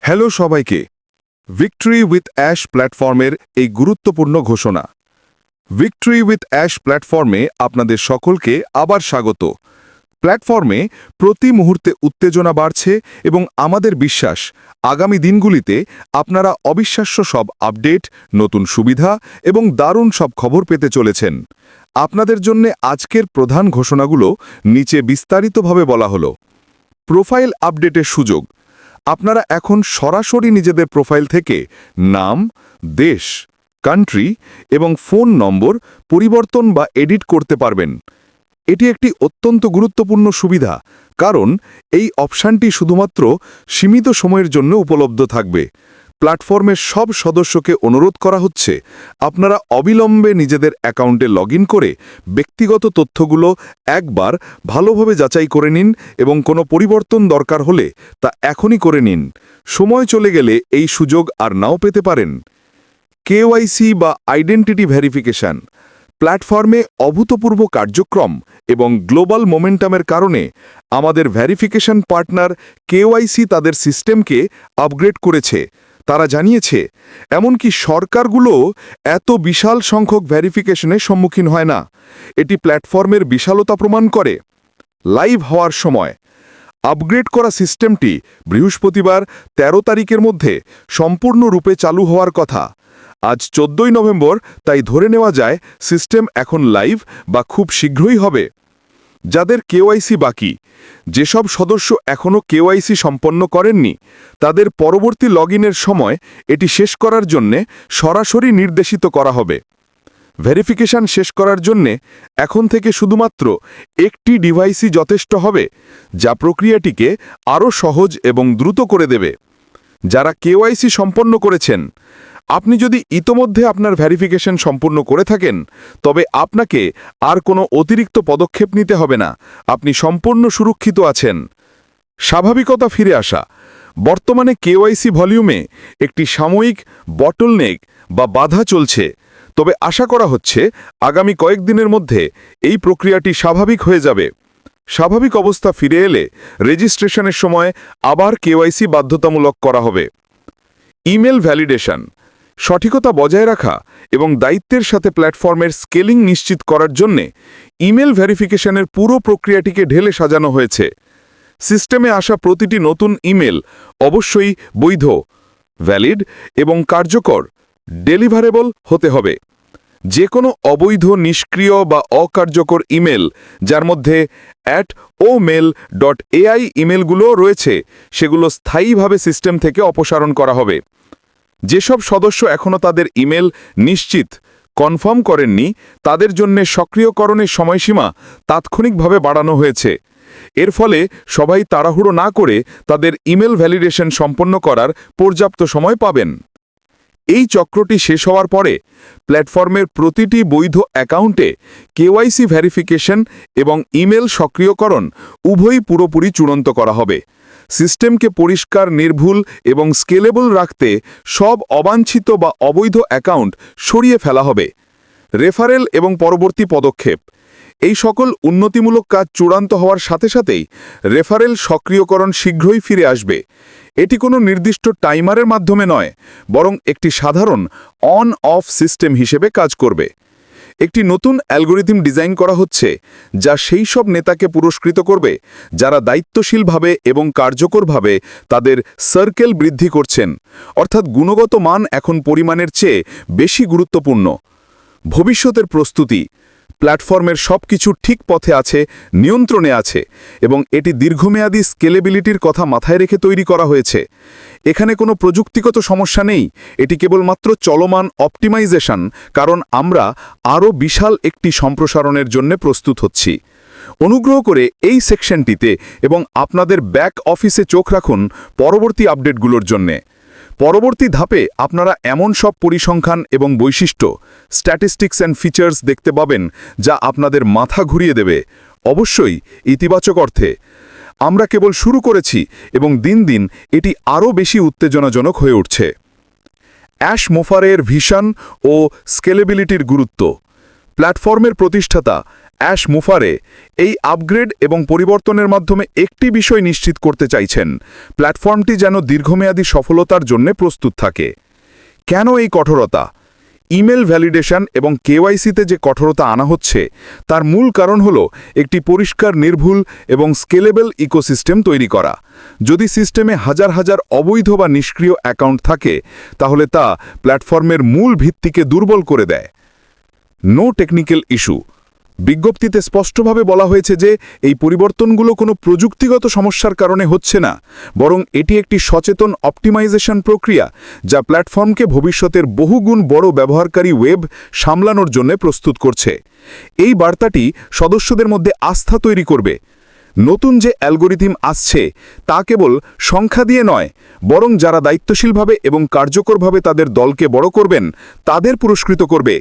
Hello সবাইকে। Victory with ash প্ল্যাটফর্মের এই গুরুত্বপূর্ণ ঘোষণা। ভিক্টরি উইথ অ্যাশ প্ল্যাটফর্মে আপনাদের সকলকে আবার স্বাগত। প্ল্যাটফর্মে প্রতি মুহূর্তে উত্তেজনা বাড়ছে এবং আমাদের বিশ্বাস আগামী দিনগুলিতে আপনারা অবিশ্বাস্য সব আপডেট, নতুন সুবিধা এবং দারুণ সব খবর পেতে চলেছেন। আপনাদের জন্য আজকের প্রধান ঘোষণাগুলো নিচে বিস্তারিতভাবে বলা হলো। প্রোফাইল আপডেটের সুযোগ। আপনারা এখন সরাসরি নিজেদের প্রোফাইল থেকে নাম, দেশ, কান্ট্রি এবং ফোন নম্বর পরিবর্তন বা এডিট করতে পারবেন। এটি একটি অত্যন্ত গুরুত্বপূর্ণ সুবিধা, কারণ এই অপশানটি শুধুমাত্র সীমিত সময়ের জন্য উপলব্ধ থাকবে। প্ল্যাটফর্মের সব সদস্যকে অনুরোধ করা হচ্ছে আপনারা অবিলম্বে নিজেদের অ্যাকাউন্টে লগইন করে ব্যক্তিগত তথ্যগুলো একবার ভালোভাবে যাচাই করে নিন এবং কোনো পরিবর্তন দরকার হলে তা এখনই করে নিন। সময় চলে গেলে এই সুযোগ আর নাও পেতে পারেন। কেওয়াইসি বা আইডেন্টিটি ভেরিফিকেশন। প্ল্যাটফর্মে অভূতপূর্ব কার্যক্রম এবং গ্লোবাল মোমেন্টামের কারণে আমাদের ভেরিফিকেশন পার্টনার কেওয়াইসি তাদের সিস্টেমকে আপগ্রেড করেছে। তারা জানিয়েছে এমনকি সরকারগুলো এত বিশাল সংখ্যক ভেরিফিকেশনের সম্মুখীন হয় না। এটি প্ল্যাটফর্মের বিশালতা প্রমাণ করে। লাইভ হওয়ার সময়। আপগ্রেড করা সিস্টেমটি বৃহস্পতিবার ১৩ তারিখের মধ্যে সম্পূর্ণরূপে চালু হওয়ার কথা। আজ ১৪ নভেম্বর, তাই ধরে নেওয়া যায় সিস্টেম এখন লাইভ বা খুব শীঘ্রই হবে। যাদের কেওয়াইসি বাকি, যেসব সদস্য এখনও কেওয়াইসি সম্পন্ন করেননি, তাদের পরবর্তী লগইনের সময় এটি শেষ করার জন্যে সরাসরি নির্দেশিত করা হবে। ভেরিফিকেশন শেষ করার জন্যে এখন থেকে শুধুমাত্র একটি ডিভাইসই যথেষ্ট হবে, যা প্রক্রিয়াটিকে আরও সহজ এবং দ্রুত করে দেবে। যারা কেওয়াইসি সম্পন্ন করেছেন, আপনি যদি ইতোমধ্যে আপনার ভেরিফিকেশন সম্পূর্ণ করে থাকেন, তবে আপনাকে আর কোনো অতিরিক্ত পদক্ষেপ নিতে হবে না। আপনি সম্পূর্ণ সুরক্ষিত আছেন। স্বাভাবিকতা ফিরে আসা। বর্তমানে কেওয়াইসি ভলিউমে একটি সাময়িক বটলনেক বা বাধা চলছে, তবে আশা করা হচ্ছে আগামী কয়েকদিনের মধ্যে এই প্রক্রিয়াটি স্বাভাবিক হয়ে যাবে। স্বাভাবিক অবস্থা ফিরে এলে রেজিস্ট্রেশনের সময় আবার কেওয়াইসি বাধ্যতামূলক করা হবে। Email validation. সঠিকতা বজায় রাখা এবং দায়িত্বের সাথে প্ল্যাটফর্মের স্কেলিং নিশ্চিত করার জন্যে ইমেল ভেরিফিকেশনের পুরো প্রক্রিয়াটিকে ঢেলে সাজানো হয়েছে। সিস্টেমে আসা প্রতিটি নতুন ইমেল অবশ্যই বৈধ, ভ্যালিড এবং কার্যকর, ডেলিভারেবল হতে হবে। যে কোনো অবৈধ, নিষ্ক্রিয় বা অকার্যকর ইমেল, যার মধ্যে @omail.ai ইমেলগুলো রয়েছে, সেগুলো স্থায়ীভাবে সিস্টেম থেকে অপসারণ করা হবে। যেসব সদস্য এখনও তাদের ইমেল নিশ্চিত কনফার্ম করেননি, তাদের জন্য সক্রিয়করণের সময়সীমা তাৎক্ষণিকভাবে বাড়ানো হয়েছে। এর ফলে সবাই তাড়াহুড়ো না করে তাদের ইমেল ভ্যালিডেশন সম্পন্ন করার পর্যাপ্ত সময় পাবেন। এই চক্রটি শেষ হওয়ার পরে প্ল্যাটফর্মের প্রতিটি বৈধ অ্যাকাউন্টে কেওয়াইসি ভেরিফিকেশন এবং ইমেল সক্রিয়করণ উভয়ই পুরোপুরি চূড়ান্ত করা হবে। সিস্টেমকে পরিষ্কার, নির্ভুল এবং স্কেলেবল রাখতে সব অবাঞ্ছিত বা অবৈধ অ্যাকাউন্ট সরিয়ে ফেলা হবে। রেফারেল এবং পরবর্তী পদক্ষেপ। এই সকল উন্নতিমূলক কাজ চূড়ান্ত হওয়ার সাথে সাথেই রেফারেল সক্রিয়করণ শীঘ্রই ফিরে আসবে। এটি কোনো নির্দিষ্ট টাইমারের মাধ্যমে নয়, বরং একটি সাধারণ অন অফ সিস্টেম হিসেবে কাজ করবে। একটি নতুন অ্যালগোরিদম ডিজাইন করা হচ্ছে, যা সেই সব নেতাকে পুরস্কৃত করবে যারা দায়িত্বশীলভাবে এবং কার্যকরভাবে তাদের সার্কেল বৃদ্ধি করছেন। অর্থাৎ গুণগত মান এখন পরিমাণের চেয়ে বেশি গুরুত্বপূর্ণ। ভবিষ্যতের প্রস্তুতি। প্ল্যাটফর্মের সবকিছু ঠিক পথে আছে, নিয়ন্ত্রণে আছে এবং এটি দীর্ঘমেয়াদী স্কেলেবিলিটির কথা মাথায় রেখে তৈরি করা হয়েছে। এখানে কোনো প্রযুক্তিগত সমস্যা নেই, এটি কেবলমাত্র চলমান অপটিমাইজেশন, কারণ আমরা আরও বিশাল একটি সম্প্রসারণের জন্য প্রস্তুত হচ্ছি। অনুগ্রহ করে এই সেকশনটিতে এবং আপনাদের ব্যাক অফিসে চোখ রাখুন পরবর্তী আপডেটগুলোর জন্যে। পরবর্তী ধাপে আপনারা এমন সব পরিসংখ্যান এবং বৈশিষ্ট্য, স্ট্যাটিস্টিক্স অ্যান্ড ফিচার্স দেখতে পাবেন যা আপনাদের মাথা ঘুরিয়ে দেবে, অবশ্যই ইতিবাচক অর্থে। আমরা কেবল শুরু করেছি এবং দিন দিন এটি আরও বেশি উত্তেজনাজনক হয়ে উঠছে। অ্যাশ মোফারের ভিশন ও স্কেলেবিলিটির গুরুত্ব। প্ল্যাটফর্মের প্রতিষ্ঠাতা অ্যাশ মুফারে এই আপগ্রেড এবং পরিবর্তনের মাধ্যমে একটি বিষয় নিশ্চিত করতে চাইছেন, প্ল্যাটফর্মটি যেন দীর্ঘমেয়াদী সফলতার জন্য প্রস্তুত থাকে। কেন এই কঠোরতা? ইমেল ভ্যালিডেশন এবং কেওয়াইসিতে যে কঠোরতা আনা হচ্ছে তার মূল কারণ হল একটি পরিষ্কার, নির্ভুল এবং স্কেলেবল ইকোসিস্টেম তৈরি করা। যদি সিস্টেমে হাজার হাজার অবৈধ বা নিষ্ক্রিয় অ্যাকাউন্ট থাকে, তাহলে তা প্ল্যাটফর্মের মূল ভিত্তিকে দুর্বল করে দেয়। No technical issue. বিজ্ঞপ্তিতে স্পষ্টভাবে বলা হয়েছে যে এই পরিবর্তনগুলো কোনো প্রযুক্তিগত সমস্যার কারণে হচ্ছে না, বরং এটি একটি সচেতন অপটিমাইজেশন প্রক্রিয়া যা প্ল্যাটফর্মকে ভবিষ্যতের বহুগুণ বড় ব্যবহারকারী ওয়েব সামলানোর জন্য প্রস্তুত করছে। এই বার্তাটি সদস্যদের মধ্যে আস্থা তৈরি করবে। নতুন যে অ্যালগোরিথম আসছে তা কেবল সংখ্যা দিয়ে নয়, বরং যারা দায়িত্বশীলভাবে এবং কার্যকরভাবে তাদের দলকে বড় করবেন তাদের পুরস্কৃত করবে।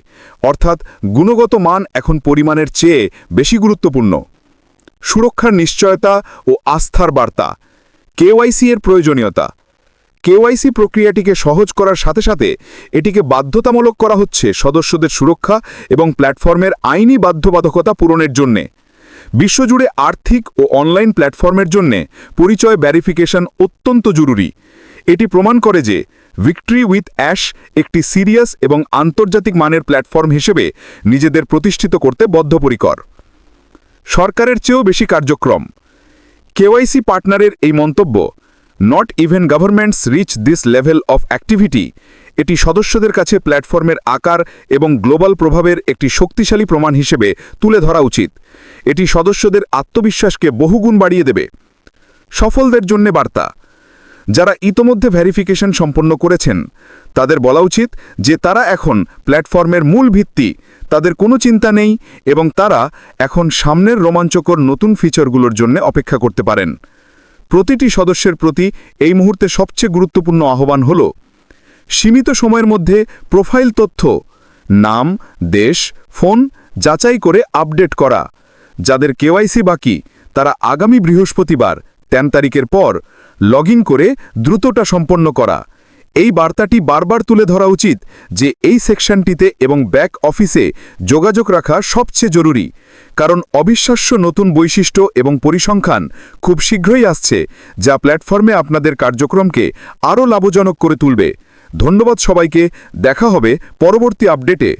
অর্থাৎ গুণগত মান এখন পরিমাণের চেয়ে বেশি গুরুত্বপূর্ণ। সুরক্ষার নিশ্চয়তা ও আস্থার বার্তা। কেওয়াইসি এর প্রয়োজনীয়তা। কেওয়াইসি প্রক্রিয়াটিকে সহজ করার সাথে সাথে এটিকে বাধ্যতামূলক করা হচ্ছে সদস্যদের সুরক্ষা এবং প্ল্যাটফর্মের আইনি বাধ্যবাধকতা পূরণের জন্যে। বিশ্বজুড়ে আর্থিক ও অনলাইন প্ল্যাটফর্মের জন্যে পরিচয় ভেরিফিকেশন অত্যন্ত জরুরি। এটি প্রমাণ করে যে ভিক্টরি উইথ অ্যাশ একটি সিরিয়াস এবং আন্তর্জাতিক মানের প্ল্যাটফর্ম হিসেবে নিজেদের প্রতিষ্ঠিত করতে বদ্ধপরিকর। সরকারের চেয়েও বেশি কার্যক্রম। কেওয়াইসি পার্টনারের এই মন্তব্য, not even governments reach this level of activity, এটি সদস্যদের কাছে প্ল্যাটফর্মের আকার এবং গ্লোবাল প্রভাবের একটি শক্তিশালী প্রমাণ হিসেবে তুলে ধরা উচিত। এটি সদস্যদের আত্মবিশ্বাসকে বহুগুণ বাড়িয়ে দেবে। সফলদের জন্য বার্তা। যারা ইতোমধ্যে ভেরিফিকেশন সম্পন্ন করেছেন তাদের বলা উচিত যে তারা এখন প্ল্যাটফর্মের মূল ভিত্তি, তাদের কোনো চিন্তা নেই এবং তারা এখন সামনের রোমাঞ্চকর নতুন ফিচারগুলোর জন্য অপেক্ষা করতে পারেন। প্রতিটি সদস্যের প্রতি এই মুহূর্তে সবচেয়ে গুরুত্বপূর্ণ আহ্বান হল সীমিত সময়ের মধ্যে প্রোফাইল তথ্য, নাম, দেশ, ফোন যাচাই করে আপডেট করা। যাদের কেওয়াইসি বাকি তারা আগামী বৃহস্পতিবার ৩ তারিখের পর লগইন করে দ্রুতটা সম্পন্ন করা। এই বার্তাটি বারবার তুলে ধরা উচিত যে এই সেকশনটিতে এবং ব্যাক অফিসে যোগাযোগ রাখা সবচেয়ে জরুরি, কারণ অবিশ্বাস্য নতুন বৈশিষ্ট্য এবং পরিসংখ্যান খুব শীঘ্রই আসছে যা প্ল্যাটফর্মে আপনাদের কার্যক্রমকে আরও লাভজনক করে তুলবে। ধন্যবাদ সবাইকে, দেখা হবে পরবর্তী আপডেটে।